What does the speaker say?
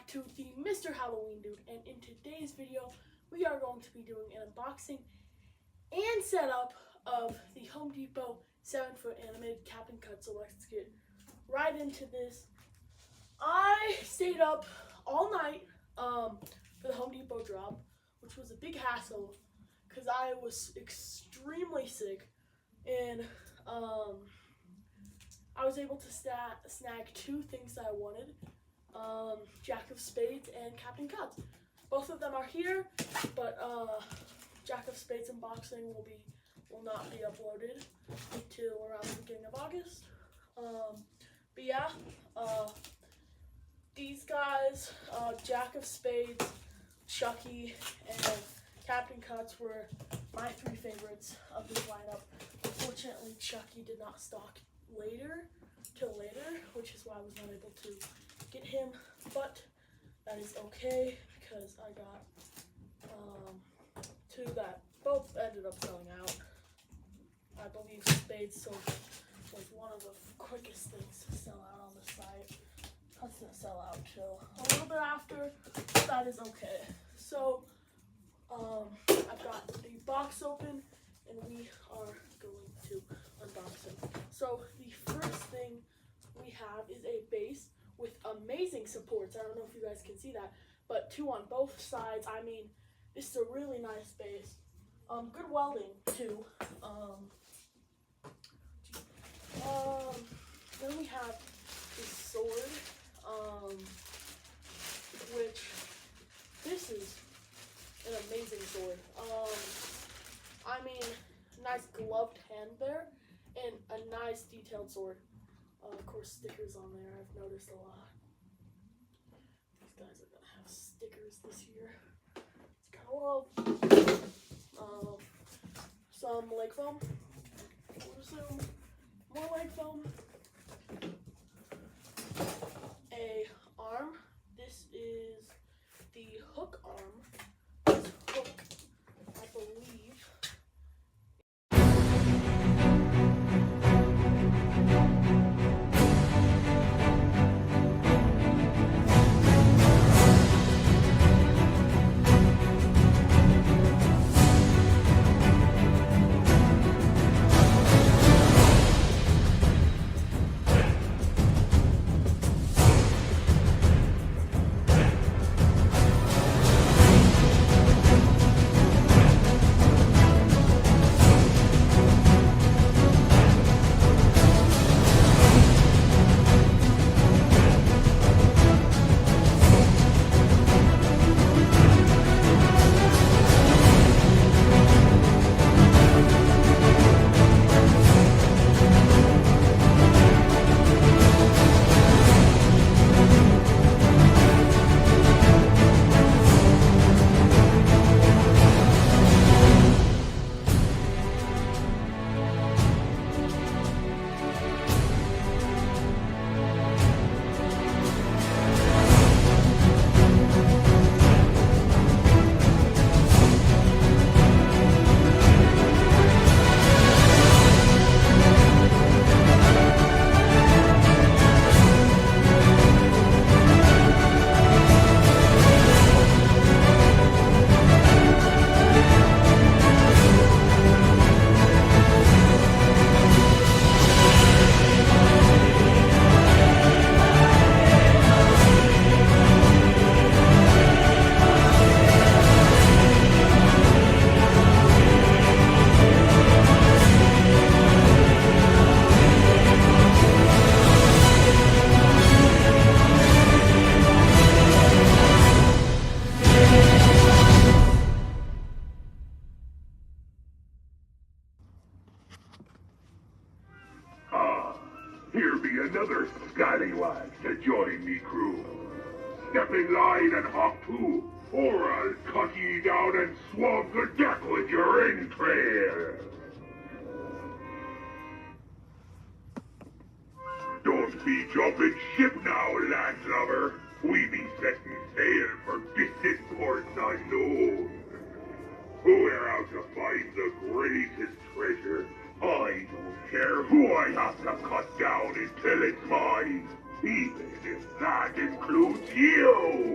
back to the Mr. Halloween dude, and in today's video we are going to be doing an unboxing and setup of the Home Depot 7-foot animated cap and cut. So let's get right into this. I stayed up all night for the Home Depot drop, which was a big hassle because I was extremely sick, and I was able to snag two things that I wanted. Jack of Spades and Captain Cuts. Both of them are here, but Jack of Spades unboxing will not be uploaded until around the beginning of August. But yeah, these guys, Jack of Spades, Chucky, and Captain Cuts were my three favorites of this lineup. Unfortunately, Chucky did not stock till later, which is why I was not able to get him, but that is okay because I got two that both ended up selling out. I believe Spades was one of the quickest things to sell out on the site. Cuts didn't sell out till a little bit after, but that is okay. So I've got the box open and we are going to unbox it. So the first thing we have is a base with amazing supports. I don't know if you guys can see that, but two on both sides. I mean, this is a really nice base. Good welding too. Then we have this sword, which this is an amazing sword. I mean, nice gloved hand there, and a nice detailed sword. Of course, stickers on there, I've noticed a lot. These guys are gonna have stickers this year. It's kind of love. Some leg foam. I would assume more leg foam. A arm. This is the hook arm. This hook, I believe, here be another scallywag to join me crew. Step in line and hop to, or I'll cut ye down and swab the deck with your entrails. Don't be jumping ship now, landlubber. We be setting sail for distant ports unknown. We're out to find the greatest treasure. I don't care who I have to cut down until it's mine, even if that includes you!